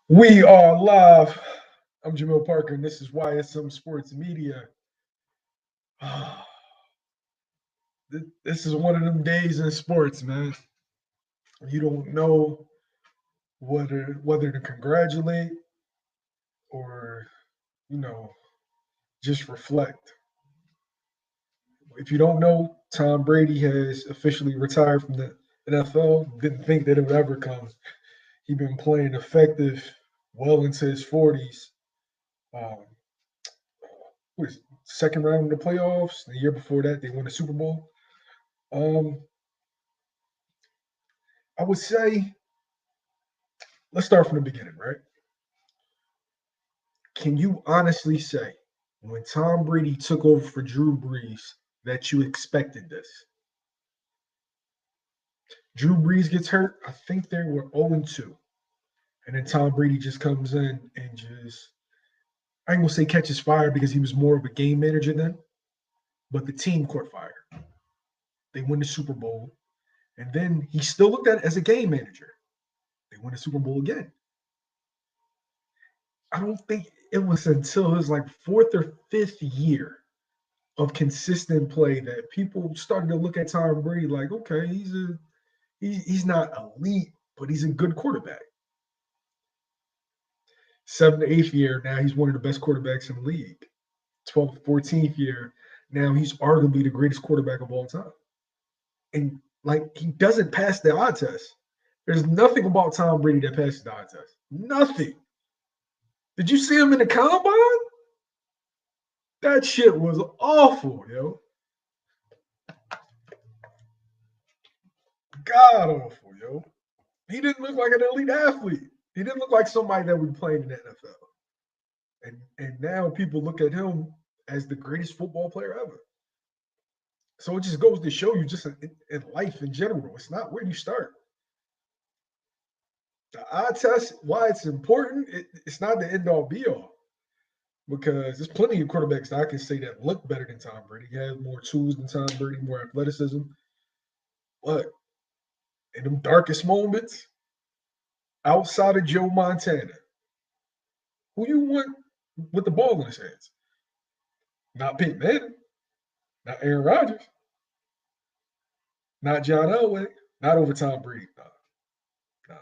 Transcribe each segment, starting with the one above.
We are live. I'm Jamil Parker, and this is YSM Sports Media. This is one of them days in sports, man. You don't know whether to congratulate or, you know, just reflect. If you don't know, Tom Brady has officially retired from the NFL. Didn't think that it would ever come. He'd been playing effective well into his 40s. Um, Second round of the playoffs. The year before that, they won the Super Bowl. Um, I would say, let's start from the beginning, right? Can you honestly say, when Tom Brady took over for Drew Brees, that you expected this? Drew Brees gets hurt. I think they were 0-2. And then Tom Brady just comes in and just, I ain't gonna say catches fire because he was more of a game manager then, but the team caught fire. They win the Super Bowl. And then he still looked at it as a game manager. They win the Super Bowl again. I don't think it was until his like fourth or fifth year of consistent play that people started to look at Tom Brady like, okay, he's not elite, but he's a good quarterback. 7th to 8th year, now he's one of the best quarterbacks in the league. 12th to 14th year, now he's arguably the greatest quarterback of all time. And like he doesn't pass the eye test. There's nothing about Tom Brady that passes the eye test. Nothing. Did you see him in the combine? That shit was awful, yo. God awful, yo. He didn't look like an elite athlete. He didn't look like somebody that would be playing in the NFL. And now people look at him as the greatest football player ever. So it just goes to show you just in life in general, it's not where you start. The eye test, why it's important, it's not the end all be all. Because there's plenty of quarterbacks that I can say that look better than Tom Brady. He has more tools than Tom Brady, more athleticism. But in them darkest moments, outside of Joe Montana, who you want with the ball in his hands? Not Peyton Manning, not Aaron Rodgers, not John Elway, not over Tom Brady. Nah.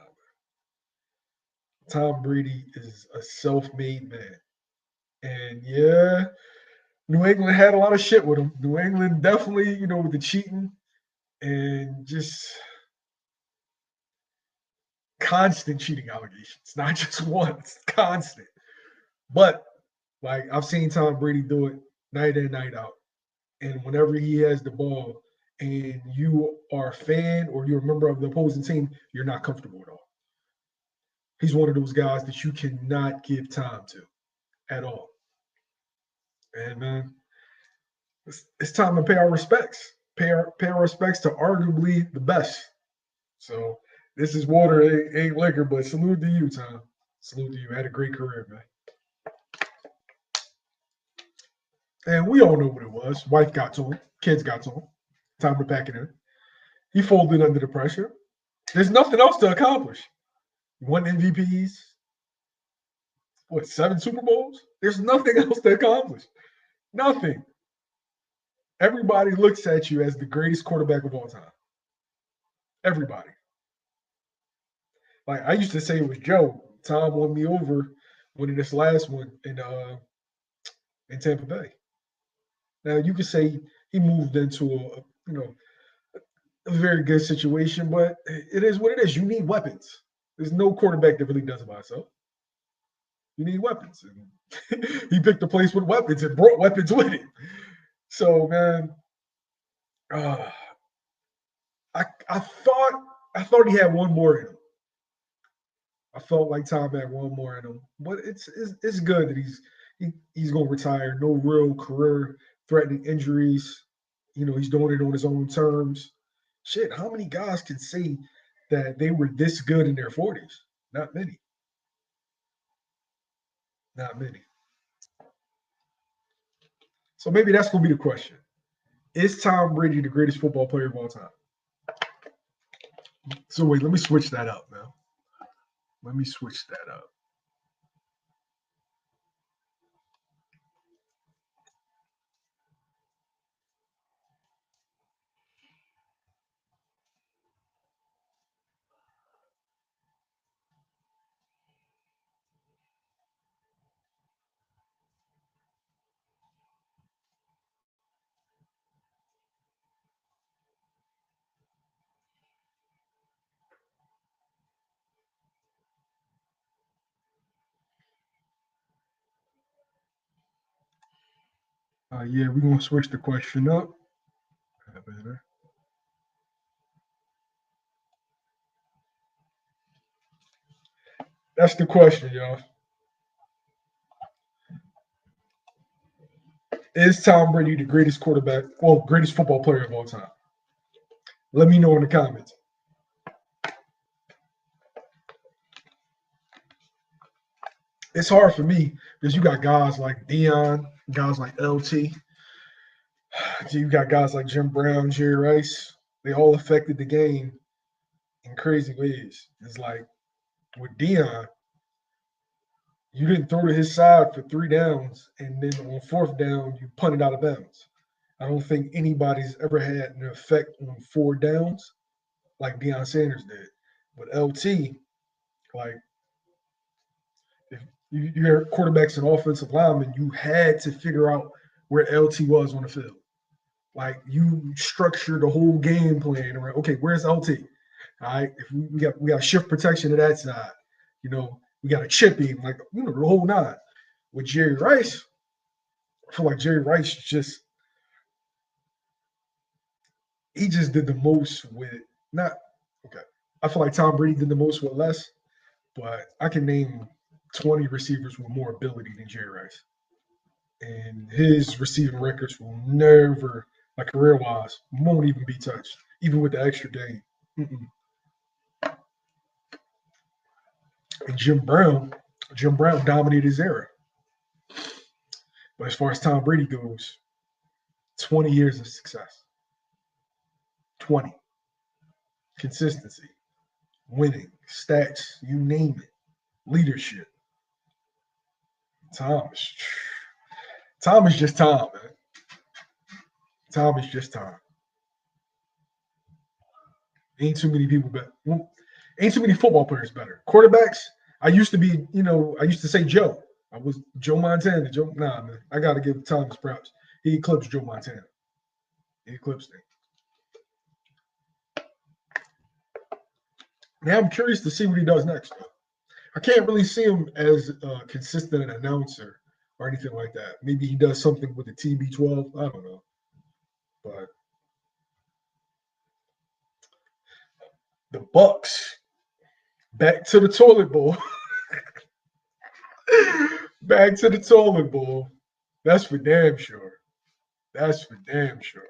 Tom Brady is a self-made man. And yeah, New England had a lot of shit with him. New England definitely, with the cheating and just constant cheating allegations, not just once, constant. But like I've seen Tom Brady do it night in, night out. And whenever he has the ball and you are a fan or you're a member of the opposing team, you're not comfortable at all. He's one of those guys that you cannot give time to at all. And man, it's time to pay our respects. Pay our respects to arguably the best. So this is water, ain't liquor, but salute to you, Tom. Salute to you. Had a great career, man. And we all know what it was. Wife got to him. Kids got to him. Time to pack it in. He folded under the pressure. There's nothing else to accomplish. Won MVPs. 7 Super Bowls? There's nothing else to accomplish. Nothing. Everybody looks at you as the greatest quarterback of all time. Everybody. Like I used to say it was Joe. Tom won me over winning this last one in Tampa Bay. Now you could say he moved into a very good situation, but it is what it is. You need weapons. There's no quarterback that really does it by himself. You need weapons. And he picked a place with weapons and brought weapons with him. So man, I thought he had one more in him. I felt like Tom had one more in him, but it's good that he's going to retire. No real career-threatening injuries. He's doing it on his own terms. Shit, how many guys can say that they were this good in their 40s? Not many. Not many. So maybe that's going to be the question. Is Tom Brady the greatest football player of all time? So wait, let me switch that up now. Let me switch that up. Yeah, we're gonna switch the question up. That's the question, y'all. Is Tom Brady the greatest quarterback, well, greatest football player of all time? Let me know in the comments. It's hard for me because you got guys like Dion, guys like LT. You got guys like Jim Brown, Jerry Rice. They all affected the game in crazy ways. It's like with Dion, you didn't throw to his side for 3 downs, and then on 4th down, you punted out of bounds. I don't think anybody's ever had an effect on 4 downs like Deion Sanders did. But LT, like, if you're quarterbacks and offensive linemen, you had to figure out where LT was on the field. Like, you structure the whole game plan around, okay, where's LT? All right, if we got shift protection to that side. We got to chip him, like, the whole nine. With Jerry Rice, I feel like Jerry Rice he just did the most with not okay. I feel like Tom Brady did the most with less, but I can name 20 receivers with more ability than Jerry Rice. And his receiving records will never, like career wise, won't even be touched, even with the extra game. Mm-mm. And Jim Brown dominated his era. But as far as Tom Brady goes, 20 years of success. 20. Consistency, winning, stats, you name it. Leadership. Tom is, Tom is just Tom, man. Tom is just Tom. Ain't too many people better. Ain't too many football players better. Quarterbacks, I used to be, I used to say Joe. I was Joe Montana. Nah, man. I got to give Tom his props. He eclipsed Joe Montana. He eclipsed him. Now I'm curious to see what he does next. I can't really see him as a consistent announcer or anything like that. Maybe he does something with the TB12. I don't know. But the Bucks, back to the toilet bowl. Back to the toilet bowl. That's for damn sure. That's for damn sure.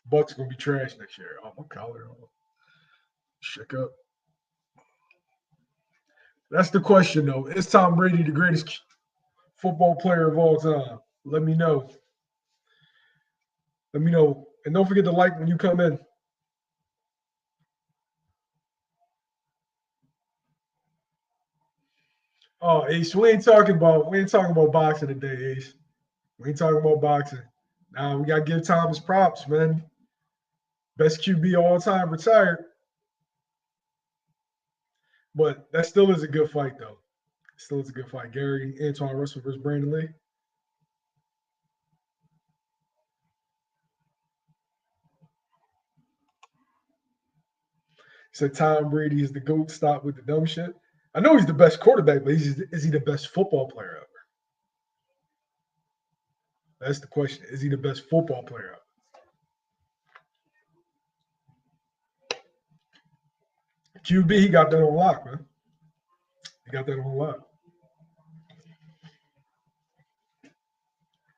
Bucks gonna be trash next year. Oh, my collar. Shook up. That's the question, though. Is Tom Brady the greatest football player of all time? Let me know. Let me know. And don't forget to like when you come in. Oh, Ace, we ain't talking about boxing today, Ace. We ain't talking about boxing. Now we gotta give Tom his props, man. Best QB all time retired. But that still is a good fight, though. Still is a good fight. Gary Antoine Russell versus Brandon Lee. Said Tom Brady is the GOAT. Stop with the dumb shit. I know he's the best quarterback, but is he the best football player ever? That's the question. Is he the best football player ever? QB, he got that on lock, man. He got that on lock.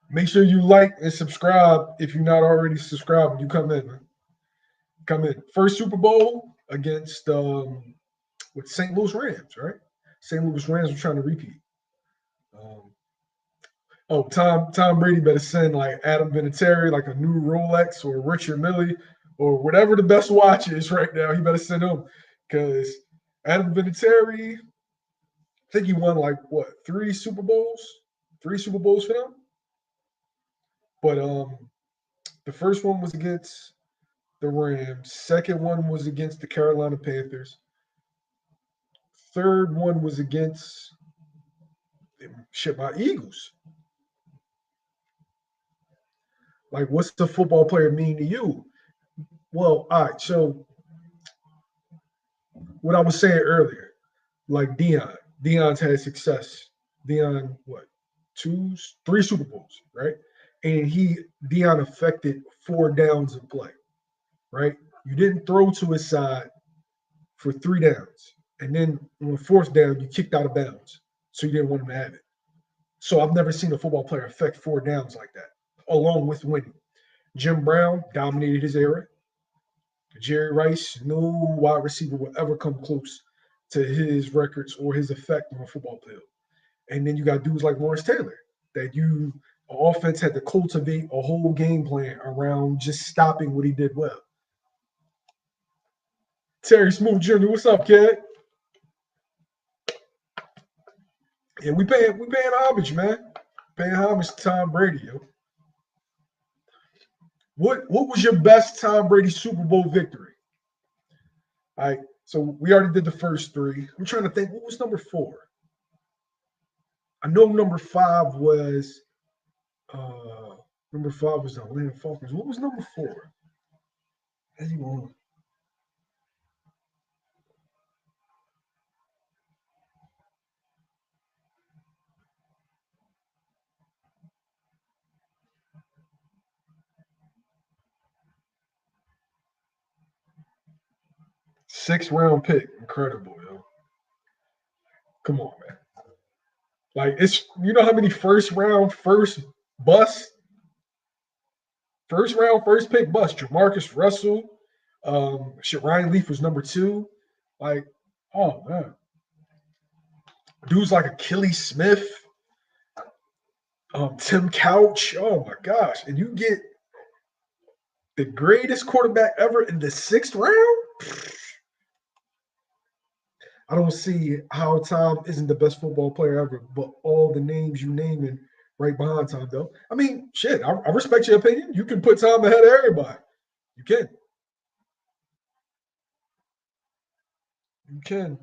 Make sure you like and subscribe if you're not already subscribed when you come in, man. Come in. First Super Bowl against with St. Louis Rams, right? St. Louis Rams were trying to repeat. Um, oh, Tom Brady better send like Adam Vinatieri like a new Rolex or Richard Mille or whatever the best watch is right now. He better send him because Adam Vinatieri, I think he won like what 3 Super Bowls for them. But the first one was against the Rams. Second one was against the Carolina Panthers. Third one was against my Eagles. Like, what's the football player mean to you? Well, all right. So, what I was saying earlier, like Dion's had success. Dion, what, 3 Super Bowls, right? and Dion affected 4 downs of play, right? You didn't throw to his side for 3 downs. And then on the 4th down, you kicked out of bounds. So you didn't want him to have it. So I've never seen a football player affect 4 downs like that, along with winning. Jim Brown dominated his era. Jerry Rice, no wide receiver will ever come close to his records or his effect on a football field. And then you got dudes like Lawrence Taylor that offense had to cultivate a whole game plan around just stopping what he did well. Terry Smooth Jr., what's up, kid? Yeah, we paying homage, man. Paying homage to Tom Brady, yo. What was your best Tom Brady Super Bowl victory? All right, so we already did the first 3. I'm trying to think, what was number 4? I know number 5 was the Atlanta Falcons. What was number 4? As you want. Sixth-round pick. Incredible, yo. Come on, man. Like, it's, you know how many first round, first pick bust? Jamarcus Russell. Ryan Leaf was number 2. Like, oh, man. Dudes like Achilles Smith, Tim Couch. Oh, my gosh. And you get the greatest quarterback ever in the 6th round? I don't see how Tom isn't the best football player ever, but all the names you naming right behind Tom, though. I mean, shit, I respect your opinion. You can put Tom ahead of everybody. You can. You can.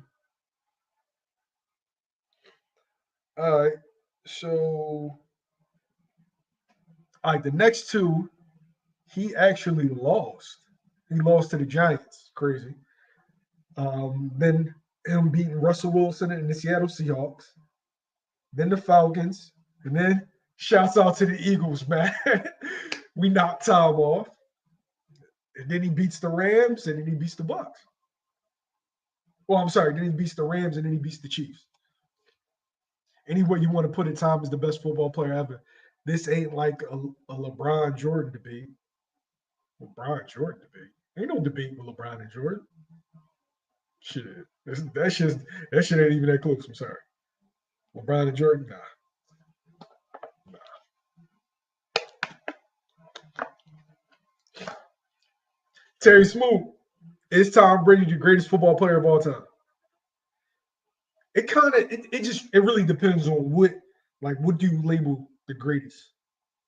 All right. So, all right, the next 2, he actually lost. He lost to the Giants. Crazy. Then him beating Russell Wilson and the Seattle Seahawks. Then the Falcons. And then shouts out to the Eagles, man. We knocked Tom off. And then he beats the Rams, and then he beats the Bucs. Well, I'm sorry. Then he beats the Rams, and then he beats the Chiefs. Any way you want to put it, Tom is the best football player ever. This ain't like a LeBron Jordan debate. LeBron Jordan debate. Ain't no debate with LeBron and Jordan. Shit. That shit ain't even that close. I'm sorry. LeBron and Jordan, nah. Terry Smoot, is Tom Brady the greatest football player of all time? It kind of it really depends on what do you label the greatest?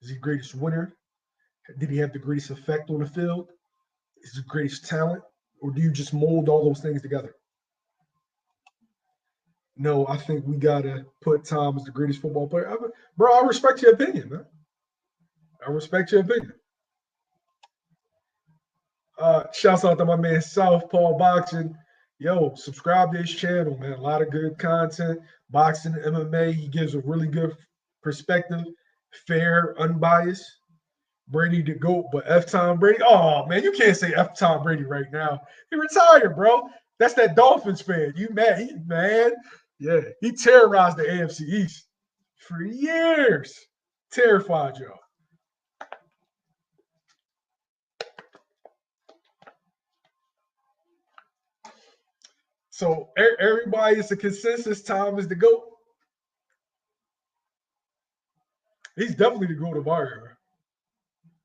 Is he the greatest winner? Did he have the greatest effect on the field? Is he the greatest talent? Or do you just mold all those things together? No, I think we gotta put Tom as the greatest football player ever. Bro, I respect your opinion, man. I respect your opinion. Shouts out to my man Southpaw Boxing. Yo, subscribe to his channel, man. A lot of good content. Boxing, MMA. He gives a really good perspective, fair, unbiased. Brady the GOAT, but F Tom Brady. Oh man, you can't say F Tom Brady right now. He retired, bro. That's that Dolphins fan. You mad? He mad. Yeah, he terrorized the AFC East for years. Terrified y'all. So everybody is a consensus. Tom is the GOAT. He's definitely the GOAT of our era.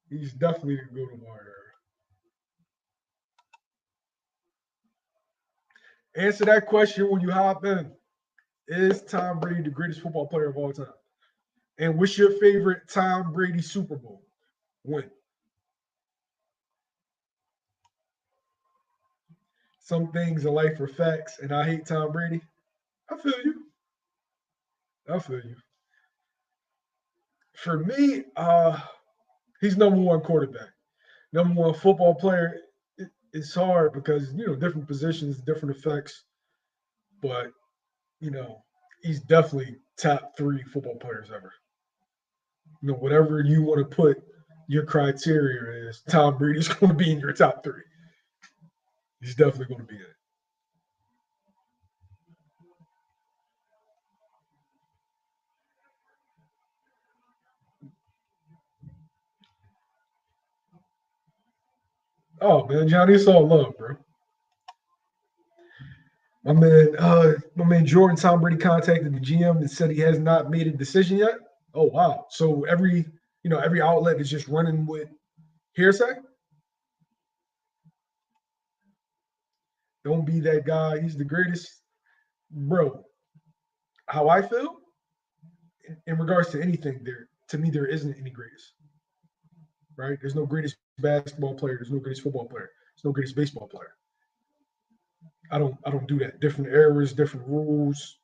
He's definitely the GOAT of our era. Answer that question when you hop in. Is Tom Brady the greatest football player of all time? And what's your favorite Tom Brady Super Bowl win? Some things in life are facts, and I hate Tom Brady. I feel you. I feel you. For me, he's number 1 quarterback. Number 1 football player. It's hard because different positions, different effects, but he's definitely top 3 football players ever. whatever you want to put your criteria is, Tom Brady's going to be in your top three. He's definitely going to be in it. Oh man, Johnny, it's all love, bro. My man Jordan, Tom Brady contacted the GM and said he has not made a decision yet. Oh wow. So every outlet is just running with hearsay. Don't be that guy. He's the greatest. Bro, how I feel in regards to anything, to me, there isn't any greatest, right? There's no greatest basketball player. There's no greatest football player. There's no greatest baseball player. I don't do that. Different eras, different rules,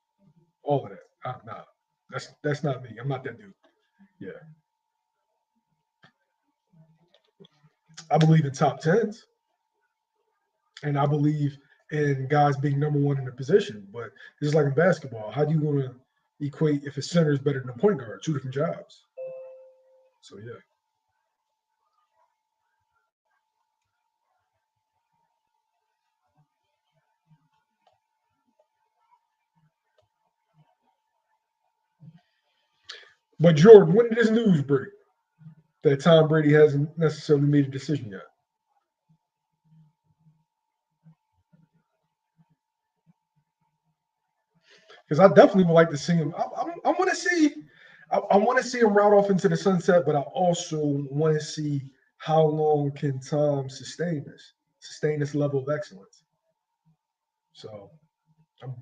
all of that. Nah, that's not me. I'm not that dude. Yeah, I believe in top tens, and I believe in guys being number one in a position. But it's like in basketball. How do you want to equate if a center is better than a point guard? Two different jobs. So yeah. But Jordan, when did this news break that Tom Brady hasn't necessarily made a decision yet? Because I definitely would like to see him. I want to see. I want to see him route off into the sunset, but I also want to see how long can Tom sustain this level of excellence. So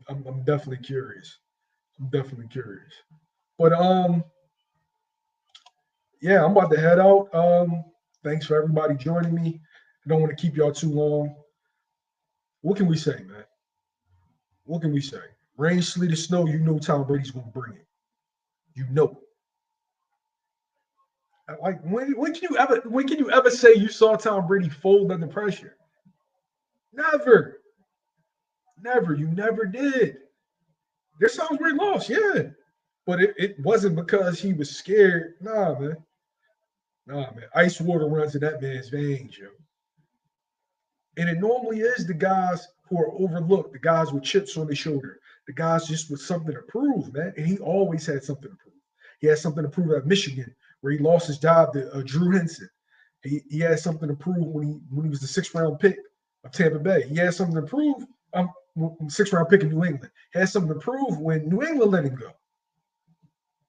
I'm definitely curious. I'm definitely curious. But yeah, I'm about to head out. Thanks for everybody joining me. I don't want to keep y'all too long. What can we say, man? What can we say? Rain, sleet, or snow, you know Tom Brady's gonna bring it. You know. Like when can you ever say you saw Tom Brady fold under pressure? Never. Never. You never did. There's times where he lost, yeah. But it wasn't because he was scared. Nah, man. Nah, man. Ice water runs in that man's veins, yo. And it normally is the guys who are overlooked, the guys with chips on their shoulder, the guys just with something to prove, man. And he always had something to prove. He had something to prove at Michigan, where he lost his job to Drew Henson. He had something to prove when he was the sixth round pick of Tampa Bay. He had something to prove. Sixth round pick in New England. He had something to prove when New England let him go.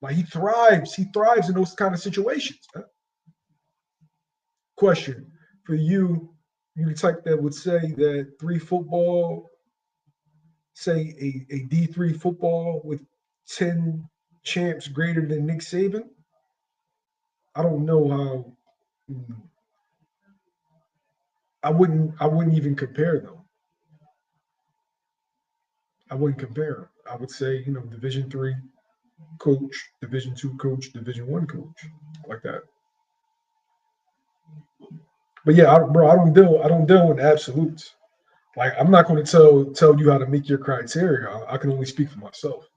Like he thrives. He thrives in those kind of situations. Huh? Question for you: you the type that would say that three football, say a D3 football with 10 champs greater than Nick Saban? I don't know how. I wouldn't even compare them. I wouldn't compare them. I would say, Division 3 coach, Division 2 coach, Division 1 coach, like that. But yeah, bro, I don't deal with absolutes. Like I'm not going to tell you how to meet your criteria. I can only speak for myself.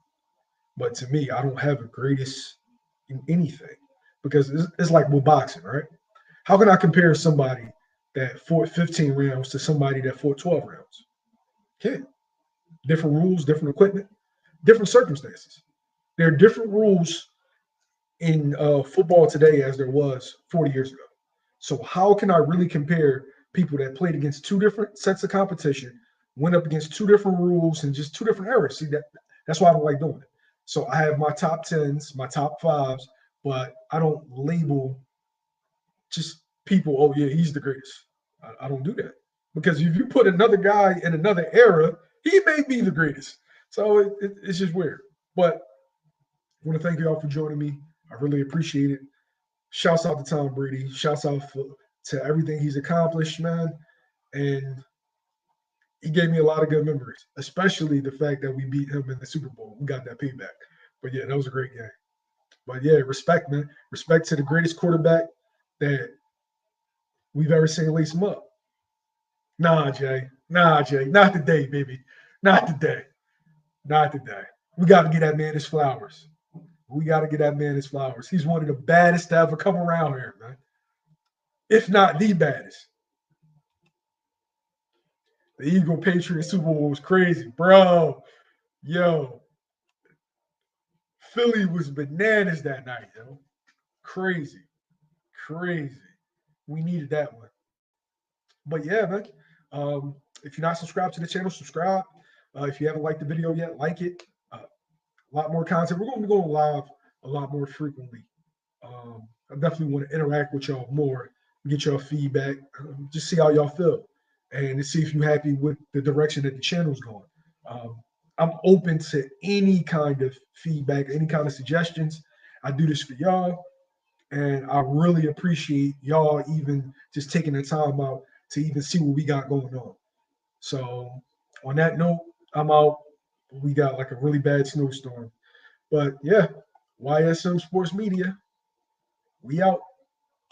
But to me, I don't have a greatest in anything because it's like with boxing, right? How can I compare somebody that fought 15 rounds to somebody that fought 12 rounds? Can't. Different rules, different equipment, different circumstances. There are different rules in football today as there was 40 years ago. So how can I really compare people that played against two different sets of competition, went up against two different rules and just two different eras? See that's why I don't like doing it. So I have my top tens, my top fives, but I don't label just people. Oh yeah, he's the greatest. I don't do that because if you put another guy in another era, he may be the greatest. So it's just weird. But I want to thank you all for joining me. I really appreciate it. Shouts out to Tom Brady. Shouts out to everything he's accomplished, man. And he gave me a lot of good memories, especially the fact that we beat him in the Super Bowl. We got that payback. But yeah, that was a great game. But yeah, respect, man. Respect to the greatest quarterback that we've ever seen lace him up. Nah, Jay. Nah, Jay. Not today, baby. Not today. Not today. We got to get that man his flowers. We got to get that man his flowers. He's one of the baddest to ever come around here, man. If not the baddest. The Eagle Patriot Super Bowl was crazy, bro. Yo, Philly was bananas that night, yo. Crazy, crazy. We needed that one. But yeah, man. If you're not subscribed to the channel, subscribe. If you haven't liked the video yet, like it. A lot more content. We're going to be going live a lot more frequently. I definitely want to interact with y'all more, get y'all feedback, just see how y'all feel, and to see if you're happy with the direction that the channel's going. Um, I'm open to any kind of feedback, any kind of suggestions. I do this for y'all, and I really appreciate y'all even just taking the time out to even see what we got going on. So, on that note, I'm out. We got like a really bad snowstorm. But yeah, YSM Sports Media, we out.